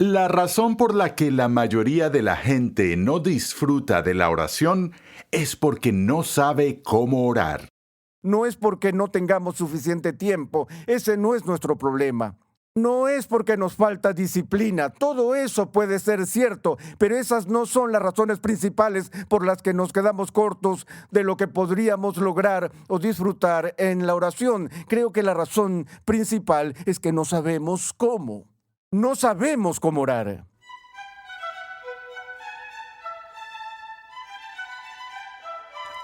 La razón por la que la mayoría de la gente no disfruta de la oración es porque no sabe cómo orar. No es porque no tengamos suficiente tiempo, ese no es nuestro problema. No es porque nos falta disciplina, todo eso puede ser cierto, pero esas no son las razones principales por las que nos quedamos cortos de lo que podríamos lograr o disfrutar en la oración. Creo que la razón principal es que no sabemos cómo. No sabemos cómo orar.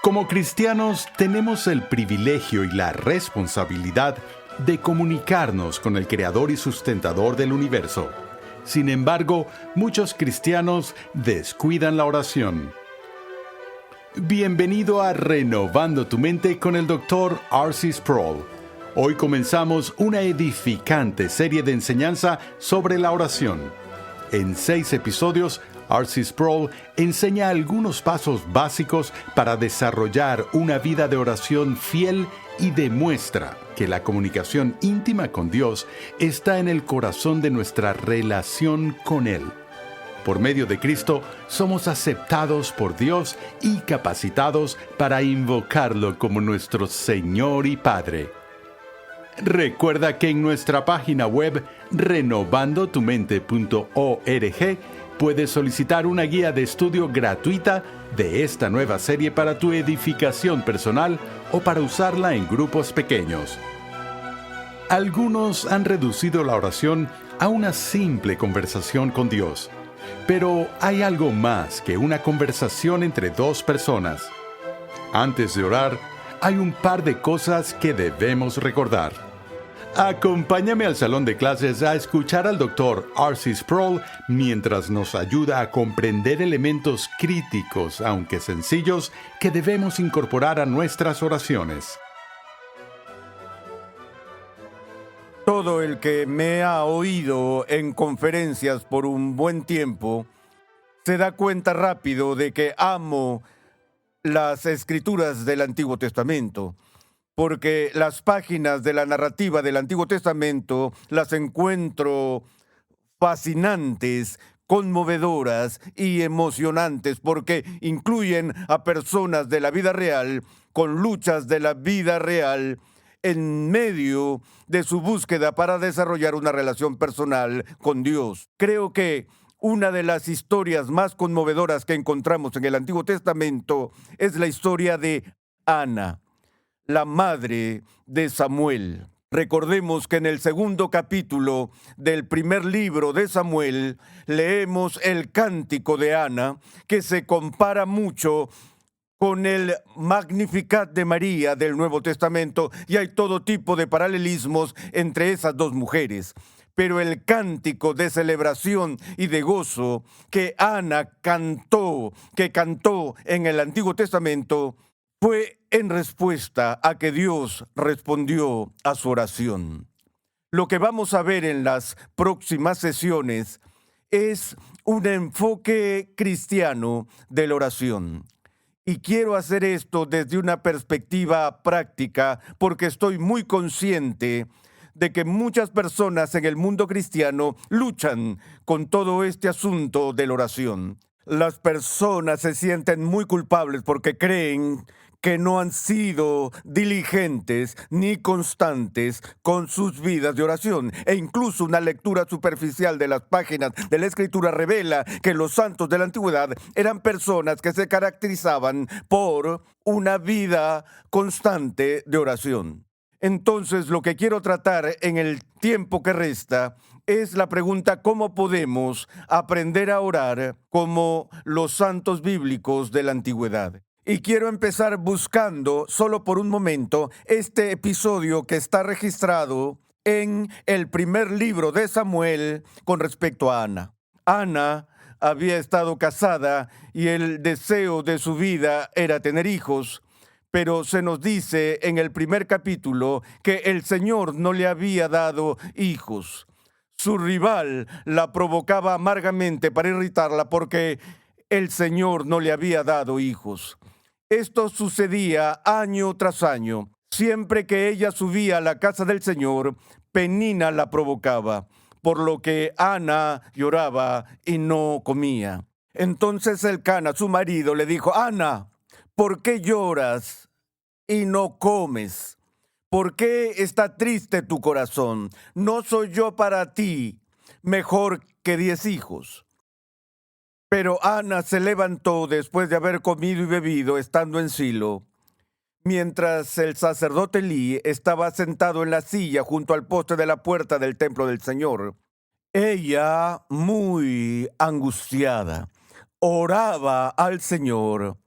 Como cristianos tenemos el privilegio y la responsabilidad de comunicarnos con el Creador y sustentador del universo. Sin embargo, muchos cristianos descuidan la oración. Bienvenido a Renovando tu Mente con el Dr. R.C. Sproul. Hoy comenzamos una edificante serie de enseñanza sobre la oración. En 6 episodios, R.C. Sproul enseña algunos pasos básicos para desarrollar una vida de oración fiel y demuestra que la comunicación íntima con Dios está en el corazón de nuestra relación con Él. Por medio de Cristo, somos aceptados por Dios y capacitados para invocarlo como nuestro Señor y Padre. Recuerda que en nuestra página web renovandotumente.org puedes solicitar una guía de estudio gratuita de esta nueva serie para tu edificación personal o para usarla en grupos pequeños. Algunos han reducido la oración a una simple conversación con Dios. Pero hay algo más que una conversación entre dos personas. Antes de orar, hay un par de cosas que debemos recordar. Acompáñame al salón de clases a escuchar al Dr. R.C. Sproul mientras nos ayuda a comprender elementos críticos, aunque sencillos, que debemos incorporar a nuestras oraciones. Todo el que me ha oído en conferencias por un buen tiempo se da cuenta rápido de que amo las escrituras del Antiguo Testamento, porque las páginas de la narrativa del Antiguo Testamento las encuentro fascinantes, conmovedoras y emocionantes, porque incluyen a personas de la vida real con luchas de la vida real en medio de su búsqueda para desarrollar una relación personal con Dios. Creo que una de las historias más conmovedoras que encontramos en el Antiguo Testamento es la historia de Ana, la madre de Samuel. Recordemos que en el segundo capítulo del primer libro de Samuel leemos el cántico de Ana, que se compara mucho con el Magnificat de María del Nuevo Testamento, y hay todo tipo de paralelismos entre esas dos mujeres. Pero el cántico de celebración y de gozo que Ana cantó en el Antiguo Testamento, fue en respuesta a que Dios respondió a su oración. Lo que vamos a ver en las próximas sesiones es un enfoque cristiano de la oración. Y quiero hacer esto desde una perspectiva práctica porque estoy muy consciente de que muchas personas en el mundo cristiano luchan con todo este asunto de la oración. Las personas se sienten muy culpables porque creen que no han sido diligentes ni constantes con sus vidas de oración. E incluso una lectura superficial de las páginas de la Escritura revela que los santos de la antigüedad eran personas que se caracterizaban por una vida constante de oración. Entonces, lo que quiero tratar en el tiempo que resta es la pregunta: ¿cómo podemos aprender a orar como los santos bíblicos de la antigüedad? Y quiero empezar buscando, solo por un momento, este episodio que está registrado en el primer libro de Samuel con respecto a Ana. Ana había estado casada y el deseo de su vida era tener hijos, pero se nos dice en el primer capítulo que el Señor no le había dado hijos. Su rival la provocaba amargamente para irritarla porque el Señor no le había dado hijos. Esto sucedía año tras año. Siempre que ella subía a la casa del Señor, Penina la provocaba. por lo que Ana lloraba y no comía. Entonces Elcana, su marido, le dijo: Ana, ¿por qué lloras y no comes? ¿Por qué está triste tu corazón? ¿No soy yo para ti mejor que 10 hijos? Pero Ana se levantó después de haber comido y bebido, estando en Silo, mientras el sacerdote Elí estaba sentado en la silla junto al poste de la puerta del templo del Señor. Ella, muy angustiada, oraba al Señor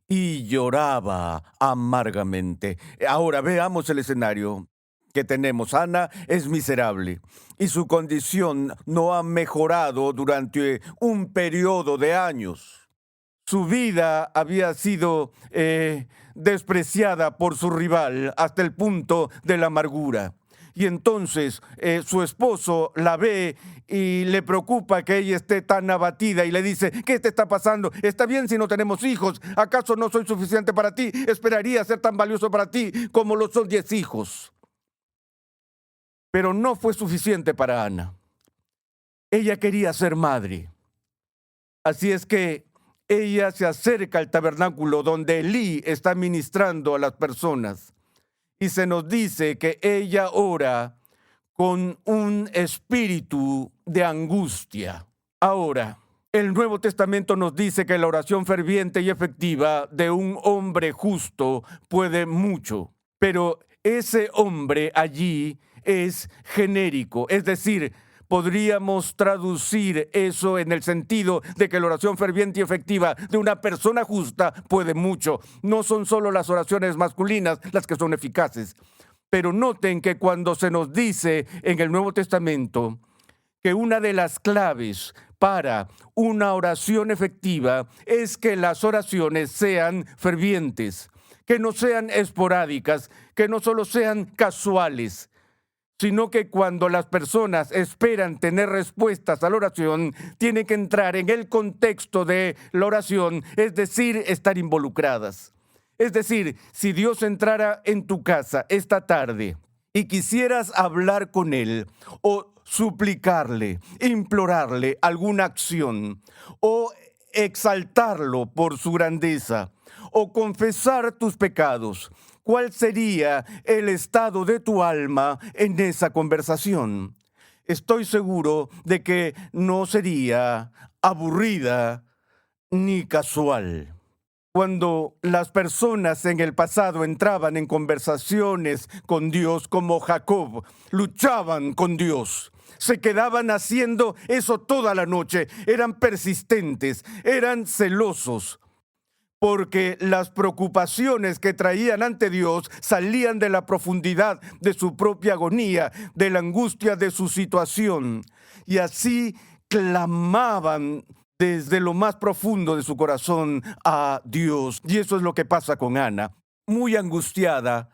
y lloraba amargamente. Ahora veamos el escenario que tenemos. Ana es miserable y su condición no ha mejorado durante un periodo de años. Su vida había sido despreciada por su rival hasta el punto de la amargura. Y entonces su esposo la ve y le preocupa que ella esté tan abatida y le dice: ¿qué te está pasando? ¿Está bien si no tenemos hijos? ¿Acaso no soy suficiente para ti? Esperaría ser tan valioso para ti como lo son 10 hijos. Pero no fue suficiente para Ana. Ella quería ser madre. Así es que ella se acerca al tabernáculo donde Elí está ministrando a las personas. Y se nos dice que ella ora con un espíritu de angustia. Ahora, el Nuevo Testamento nos dice que la oración ferviente y efectiva de un hombre justo puede mucho, pero ese hombre allí es genérico, es decir, podríamos traducir eso en el sentido de que la oración ferviente y efectiva de una persona justa puede mucho. No son solo las oraciones masculinas las que son eficaces. Pero noten que cuando se nos dice en el Nuevo Testamento que una de las claves para una oración efectiva es que las oraciones sean fervientes, que no sean esporádicas, que no solo sean casuales, sino que cuando las personas esperan tener respuestas a la oración, tienen que entrar en el contexto de la oración, es decir, estar involucradas. Es decir, si Dios entrara en tu casa esta tarde y quisieras hablar con Él o suplicarle, implorarle alguna acción o exaltarlo por su grandeza o confesar tus pecados, ¿cuál sería el estado de tu alma en esa conversación? Estoy seguro de que no sería aburrida ni casual. Cuando las personas en el pasado entraban en conversaciones con Dios, como Jacob, luchaban con Dios. Se quedaban haciendo eso toda la noche. Eran persistentes, eran celosos, porque las preocupaciones que traían ante Dios salían de la profundidad de su propia agonía, de la angustia de su situación. Y así clamaban desde lo más profundo de su corazón a Dios. Y eso es lo que pasa con Ana. Muy angustiada,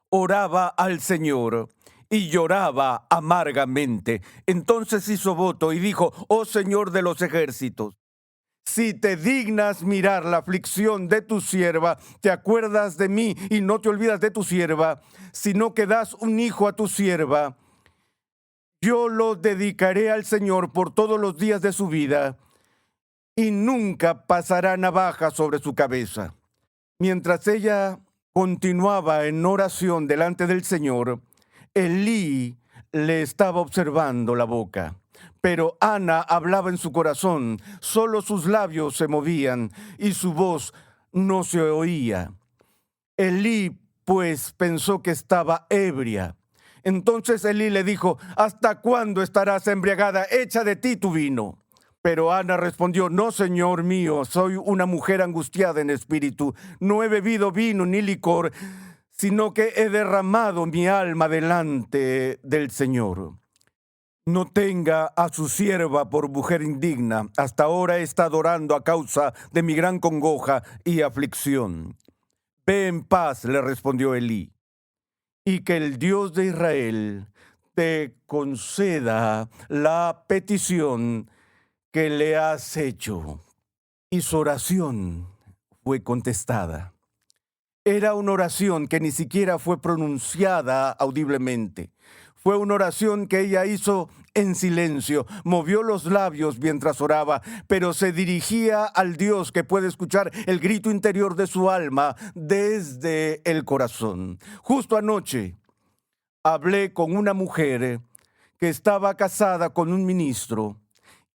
oraba al Señor y lloraba amargamente. Entonces hizo voto y dijo: oh Señor de los ejércitos, si te dignas mirar la aflicción de tu sierva, te acuerdas de mí y no te olvidas de tu sierva, sino que das un hijo a tu sierva, yo lo dedicaré al Señor por todos los días de su vida, y nunca pasará navaja sobre su cabeza. Mientras ella continuaba en oración delante del Señor, Elí le estaba observando la boca. Pero Ana hablaba en su corazón, solo sus labios se movían y su voz no se oía. Elí, pues, pensó que estaba ebria. Entonces Elí le dijo: ¿hasta cuándo estarás embriagada? Echa de ti tu vino. Pero Ana respondió: no, Señor mío, soy una mujer angustiada en espíritu. No he bebido vino ni licor, sino que he derramado mi alma delante del Señor. No tenga a su sierva por mujer indigna. Hasta ahora he estado orando a causa de mi gran congoja y aflicción. Ve en paz, le respondió Elí, y que el Dios de Israel te conceda la petición que le has hecho. Y su oración fue contestada. Era una oración que ni siquiera fue pronunciada audiblemente. Fue una oración que ella hizo en silencio, movió los labios mientras oraba, pero se dirigía al Dios que puede escuchar el grito interior de su alma desde el corazón. Justo anoche hablé con una mujer que estaba casada con un ministro.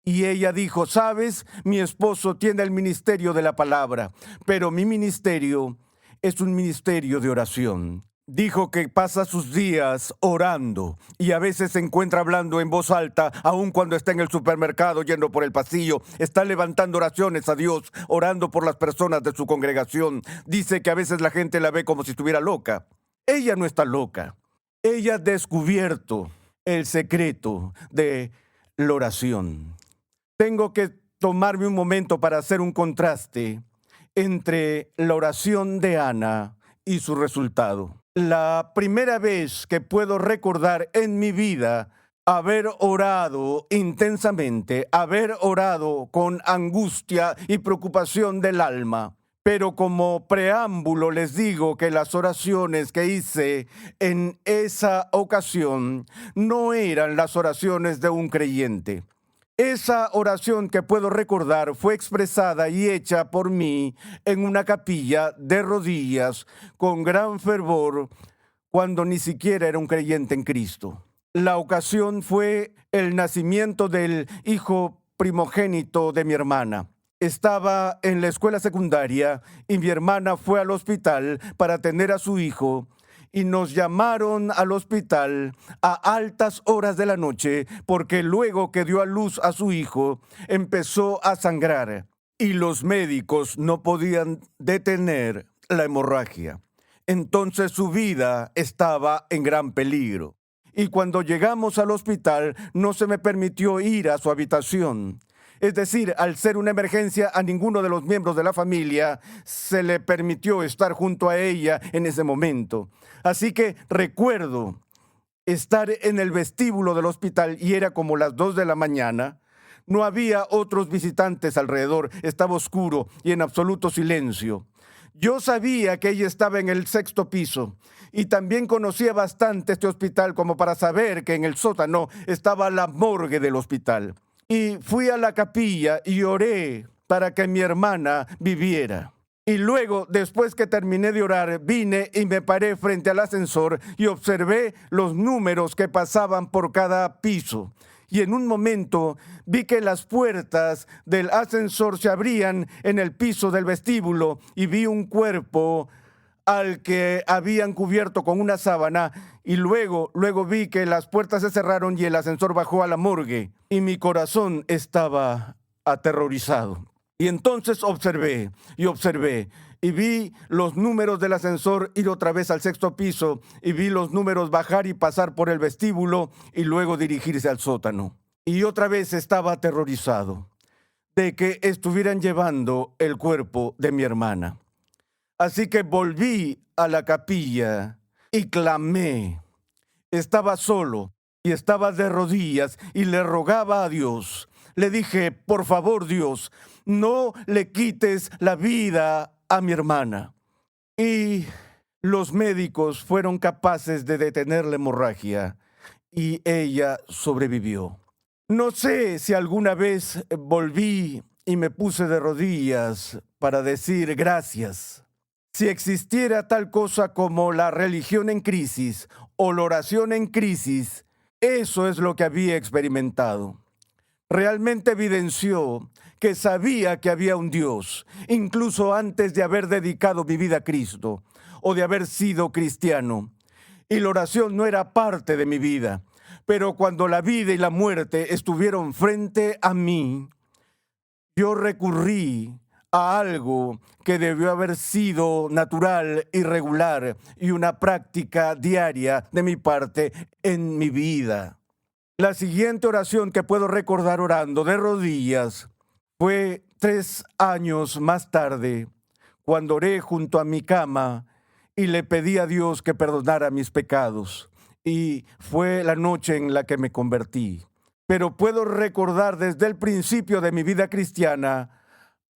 Y ella dijo, ¿sabes? Mi esposo tiene el ministerio de la palabra, pero mi ministerio es un ministerio de oración. Dijo que pasa sus días orando y a veces se encuentra hablando en voz alta, aun cuando está en el supermercado yendo por el pasillo. Está levantando oraciones a Dios, orando por las personas de su congregación. Dice que a veces la gente la ve como si estuviera loca. Ella no está loca. Ella ha descubierto el secreto de la oración. Tengo que tomarme un momento para hacer un contraste entre la oración de Ana y su resultado. La primera vez que puedo recordar en mi vida haber orado intensamente, haber orado con angustia y preocupación del alma. Pero como preámbulo les digo que las oraciones que hice en esa ocasión no eran las oraciones de un creyente. Esa oración que puedo recordar fue expresada y hecha por mí en una capilla de rodillas con gran fervor cuando ni siquiera era un creyente en Cristo. La ocasión fue el nacimiento del hijo primogénito de mi hermana. Estaba en la escuela secundaria y mi hermana fue al hospital para tener a su hijo. Y nos llamaron al hospital a altas horas de la noche porque luego que dio a luz a su hijo, empezó a sangrar y los médicos no podían detener la hemorragia. Entonces su vida estaba en gran peligro. Y cuando llegamos al hospital, no se me permitió ir a su habitación. Es decir, al ser una emergencia, a ninguno de los miembros de la familia se le permitió estar junto a ella en ese momento. Así que recuerdo estar en el vestíbulo del hospital y era como las 2 de la mañana. No había otros visitantes alrededor, estaba oscuro y en absoluto silencio. Yo sabía que ella estaba en el 6º piso y también conocía bastante este hospital como para saber que en el sótano estaba la morgue del hospital. Y fui a la capilla y oré para que mi hermana viviera. Y luego, después que terminé de orar, vine y me paré frente al ascensor y observé los números que pasaban por cada piso. Y en un momento vi que las puertas del ascensor se abrían en el piso del vestíbulo y vi un cuerpo al que habían cubierto con una sábana y luego vi que las puertas se cerraron y el ascensor bajó a la morgue y mi corazón estaba aterrorizado. Y entonces observé y vi los números del ascensor ir otra vez al 6º piso y vi los números bajar y pasar por el vestíbulo y luego dirigirse al sótano. Y otra vez estaba aterrorizado de que estuvieran llevando el cuerpo de mi hermana. Así que volví a la capilla y clamé. Estaba solo y estaba de rodillas y le rogaba a Dios. Le dije, por favor, Dios, no le quites la vida a mi hermana. Y los médicos fueron capaces de detener la hemorragia y ella sobrevivió. No sé si alguna vez volví y me puse de rodillas para decir gracias. Si existiera tal cosa como la religión en crisis o la oración en crisis, eso es lo que había experimentado. Realmente evidenció que sabía que había un Dios, incluso antes de haber dedicado mi vida a Cristo o de haber sido cristiano. Y la oración no era parte de mi vida, pero cuando la vida y la muerte estuvieron frente a mí, yo recurrí a algo que debió haber sido natural y regular y una práctica diaria de mi parte en mi vida. La siguiente oración que puedo recordar orando de rodillas fue 3 años más tarde, cuando oré junto a mi cama y le pedí a Dios que perdonara mis pecados. Y fue la noche en la que me convertí. Pero puedo recordar desde el principio de mi vida cristiana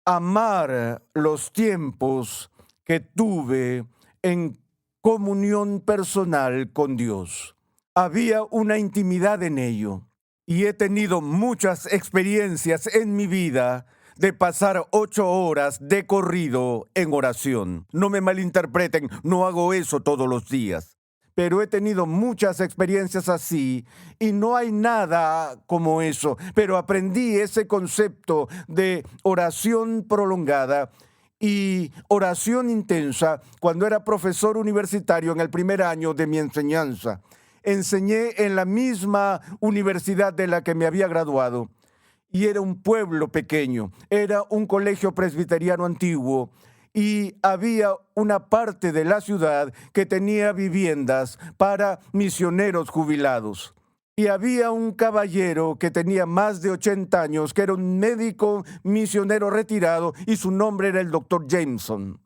amar los tiempos que tuve en comunión personal con Dios. Había una intimidad en ello. Y he tenido muchas experiencias en mi vida de pasar 8 horas de corrido en oración. No me malinterpreten, no hago eso todos los días. Pero he tenido muchas experiencias así y no hay nada como eso. Pero aprendí ese concepto de oración prolongada y oración intensa cuando era profesor universitario en el primer año de mi enseñanza. Enseñé en la misma universidad de la que me había graduado y era un pueblo pequeño, era un colegio presbiteriano antiguo y había una parte de la ciudad que tenía viviendas para misioneros jubilados. Y había un caballero que tenía más de 80 años, que era un médico misionero retirado y su nombre era el doctor Jameson.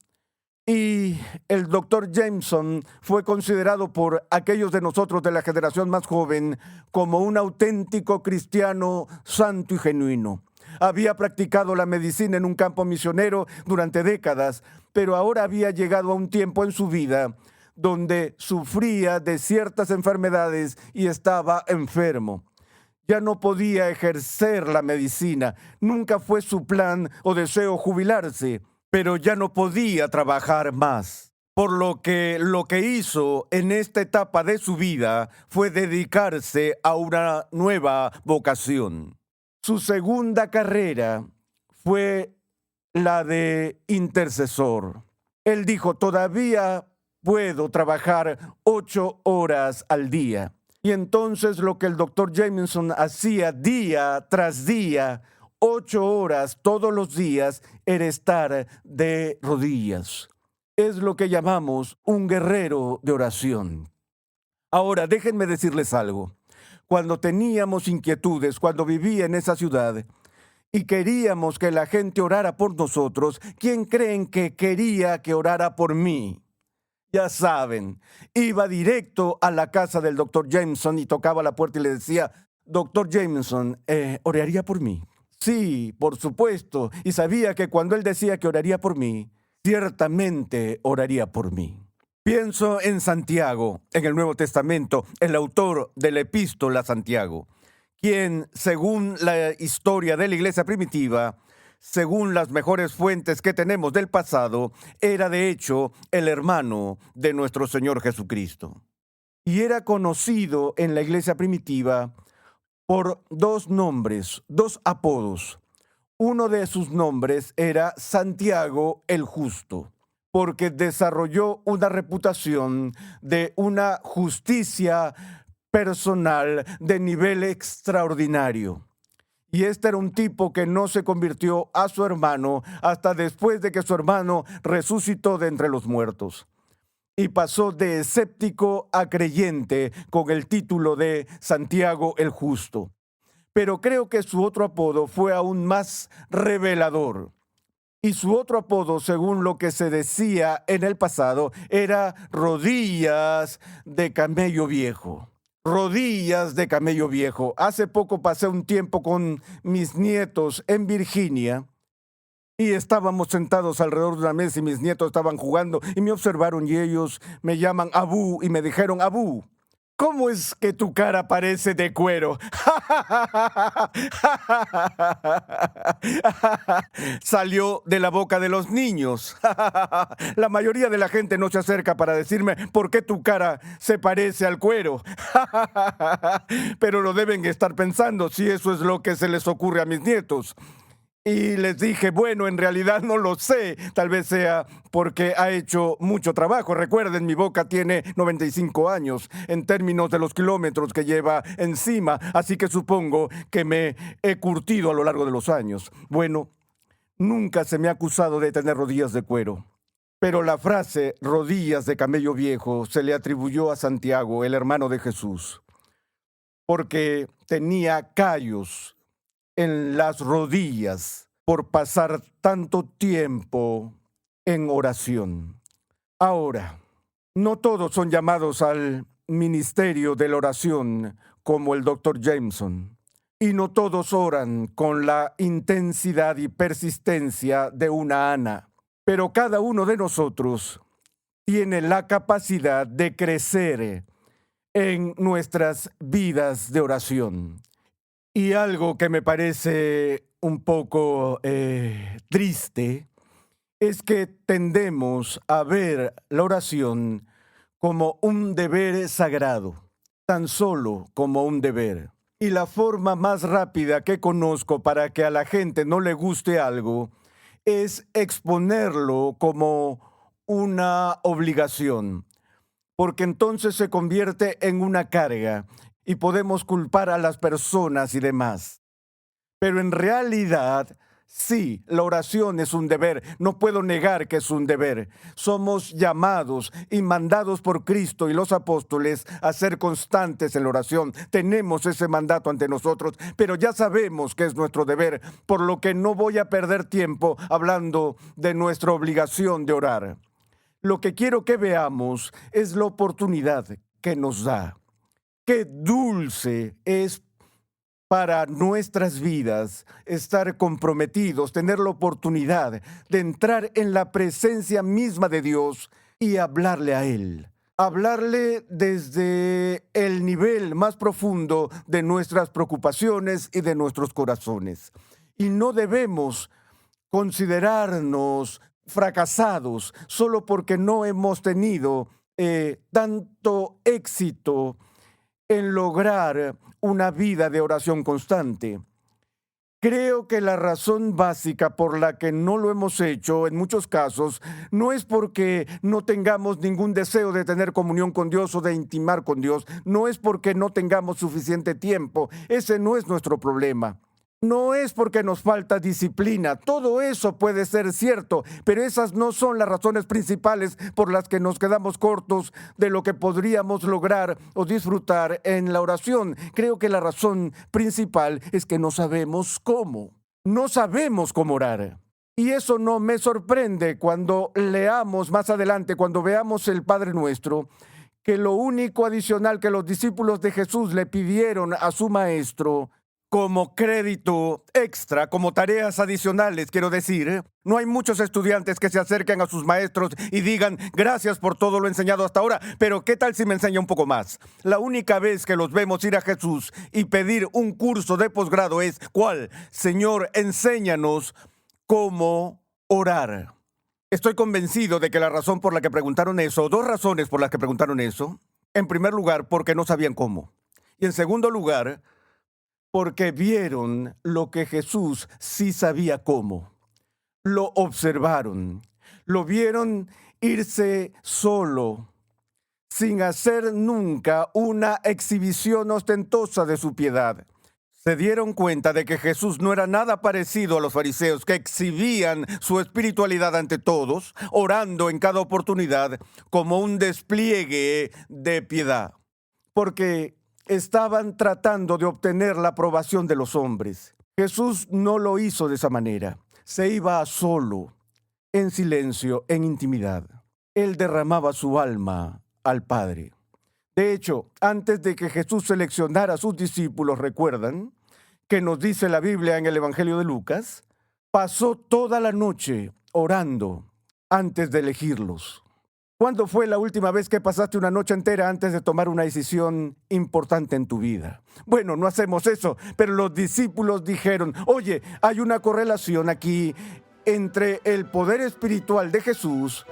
Y el doctor Jameson fue considerado por aquellos de nosotros de la generación más joven como un auténtico cristiano santo y genuino. Había practicado la medicina en un campo misionero durante décadas, pero ahora había llegado a un tiempo en su vida donde sufría de ciertas enfermedades y estaba enfermo. Ya no podía ejercer la medicina. Nunca fue su plan o deseo jubilarse, pero ya no podía trabajar más. Por lo que hizo en esta etapa de su vida fue dedicarse a una nueva vocación. Su segunda carrera fue la de intercesor. Él dijo, todavía puedo trabajar 8 horas al día. Y entonces lo que el doctor Jameson hacía día tras día, 8 horas todos los días, era estar de rodillas. Es lo que llamamos un guerrero de oración. Ahora, déjenme decirles algo. Cuando teníamos inquietudes, cuando vivía en esa ciudad y queríamos que la gente orara por nosotros, ¿quién creen que quería que orara por mí? Ya saben, iba directo a la casa del doctor Jameson y tocaba la puerta y le decía, doctor Jameson, ¿oraría por mí? Sí, por supuesto, y sabía que cuando él decía que oraría por mí, ciertamente oraría por mí. Pienso en Santiago, en el Nuevo Testamento, el autor de la epístola a Santiago, quien, según la historia de la iglesia primitiva, según las mejores fuentes que tenemos del pasado, era de hecho el hermano de nuestro Señor Jesucristo. Y era conocido en la iglesia primitiva por 2 nombres, 2 apodos. Uno de sus nombres era Santiago el Justo, porque desarrolló una reputación de una justicia personal de nivel extraordinario. Y este era un tipo que no se convirtió a su hermano hasta después de que su hermano resucitó de entre los muertos. Y pasó de escéptico a creyente con el título de Santiago el Justo. Pero creo que su otro apodo fue aún más revelador. Y su otro apodo, según lo que se decía en el pasado, era Rodillas de Camello Viejo. Rodillas de Camello Viejo. Hace poco pasé un tiempo con mis nietos en Virginia y estábamos sentados alrededor de una mesa y mis nietos estaban jugando y me observaron y ellos me llaman Abú y me dijeron, Abú, ¿cómo es que tu cara parece de cuero? Salió de la boca de los niños. La mayoría de la gente no se acerca para decirme por qué tu cara se parece al cuero. Pero lo deben estar pensando si eso es lo que se les ocurre a mis nietos. Y les dije, bueno, en realidad no lo sé, tal vez sea porque ha hecho mucho trabajo. Recuerden, mi boca tiene 95 años en términos de los kilómetros que lleva encima, así que supongo que me he curtido a lo largo de los años. Bueno, nunca se me ha acusado de tener rodillas de cuero, pero la frase rodillas de camello viejo se le atribuyó a Santiago, el hermano de Jesús, porque tenía callos en las rodillas por pasar tanto tiempo en oración. Ahora, no todos son llamados al ministerio de la oración como el doctor Jameson, y no todos oran con la intensidad y persistencia de una Ana, pero cada uno de nosotros tiene la capacidad de crecer en nuestras vidas de oración. Y algo que me parece un poco triste es que tendemos a ver la oración como un deber sagrado, tan solo como un deber. Y la forma más rápida que conozco para que a la gente no le guste algo es exponerlo como una obligación, porque entonces se convierte en una carga y podemos culpar a las personas y demás. Pero en realidad, sí, la oración es un deber. No puedo negar que es un deber. Somos llamados y mandados por Cristo y los apóstoles a ser constantes en la oración. Tenemos ese mandato ante nosotros, pero ya sabemos que es nuestro deber, por lo que no voy a perder tiempo hablando de nuestra obligación de orar. Lo que quiero que veamos es la oportunidad que nos da. Qué dulce es para nuestras vidas estar comprometidos, tener la oportunidad de entrar en la presencia misma de Dios y hablarle a Él. Hablarle desde el nivel más profundo de nuestras preocupaciones y de nuestros corazones. Y no debemos considerarnos fracasados solo porque no hemos tenido tanto éxito en lograr una vida de oración constante. Creo que la razón básica por la que no lo hemos hecho en muchos casos no es porque no tengamos ningún deseo de tener comunión con Dios o de intimar con Dios, no es porque no tengamos suficiente tiempo, ese no es nuestro problema. No es porque nos falta disciplina, todo eso puede ser cierto, pero esas no son las razones principales por las que nos quedamos cortos de lo que podríamos lograr o disfrutar en la oración. Creo que la razón principal es que no sabemos cómo. No sabemos cómo orar. Y eso no me sorprende cuando leamos más adelante, cuando veamos el Padre Nuestro, que lo único adicional que los discípulos de Jesús le pidieron a su maestro como crédito extra, como tareas adicionales, quiero decir, no hay muchos estudiantes que se acerquen a sus maestros y digan, gracias por todo lo enseñado hasta ahora, pero ¿qué tal si me enseña un poco más? La única vez que los vemos ir a Jesús y pedir un curso de posgrado es, ¿cuál? Señor, enséñanos cómo orar. Estoy convencido de que la razón por la que preguntaron eso, dos razones por las que preguntaron eso, en primer lugar, porque no sabían cómo. Y en segundo lugar, porque vieron lo que Jesús sí sabía cómo. Lo observaron, lo vieron irse solo, sin hacer nunca una exhibición ostentosa de su piedad. Se dieron cuenta de que Jesús no era nada parecido a los fariseos, que exhibían su espiritualidad ante todos, orando en cada oportunidad como un despliegue de piedad. Porque estaban tratando de obtener la aprobación de los hombres. Jesús no lo hizo de esa manera. Se iba solo, en silencio, en intimidad. Él derramaba su alma al Padre. De hecho, antes de que Jesús seleccionara a sus discípulos, ¿recuerdan? Que nos dice la Biblia en el Evangelio de Lucas, pasó toda la noche orando antes de elegirlos. ¿Cuándo fue la última vez que pasaste una noche entera antes de tomar una decisión importante en tu vida? Bueno, no hacemos eso, pero los discípulos dijeron, oye, hay una correlación aquí entre el poder espiritual de Jesús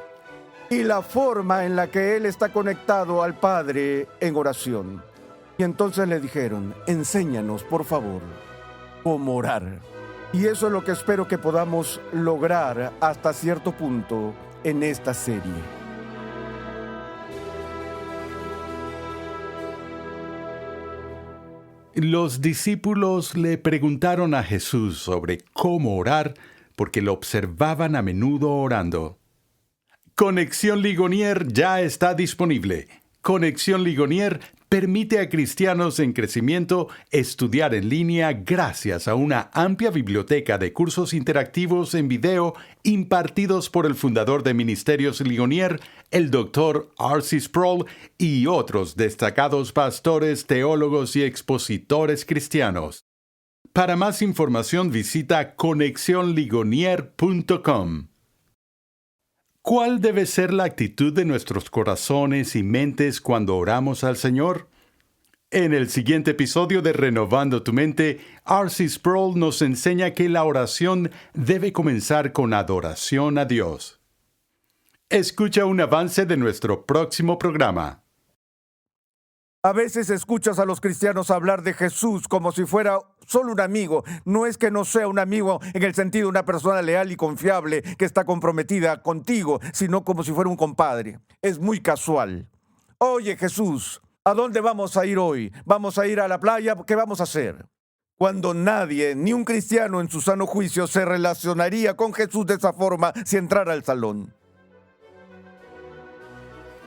y la forma en la que Él está conectado al Padre en oración. Y entonces le dijeron, enséñanos, por favor, cómo orar. Y eso es lo que espero que podamos lograr hasta cierto punto en esta serie. Los discípulos le preguntaron a Jesús sobre cómo orar porque lo observaban a menudo orando. Conexión Ligonier ya está disponible. Conexión Ligonier permite a cristianos en crecimiento estudiar en línea gracias a una amplia biblioteca de cursos interactivos en video impartidos por el fundador de Ministerios Ligonier, el Dr. R.C. Sproul, y otros destacados pastores, teólogos y expositores cristianos. Para más información visita conexionligonier.com. ¿Cuál debe ser la actitud de nuestros corazones y mentes cuando oramos al Señor? En el siguiente episodio de Renovando tu Mente, R.C. Sproul nos enseña que la oración debe comenzar con adoración a Dios. Escucha un avance de nuestro próximo programa. A veces escuchas a los cristianos hablar de Jesús como si fuera solo un amigo. No es que no sea un amigo en el sentido de una persona leal y confiable que está comprometida contigo, sino como si fuera un compadre. Es muy casual. Oye, Jesús, ¿a dónde vamos a ir hoy? ¿Vamos a ir a la playa? ¿Qué vamos a hacer? Cuando nadie, ni un cristiano en su sano juicio, se relacionaría con Jesús de esa forma si entrara al salón.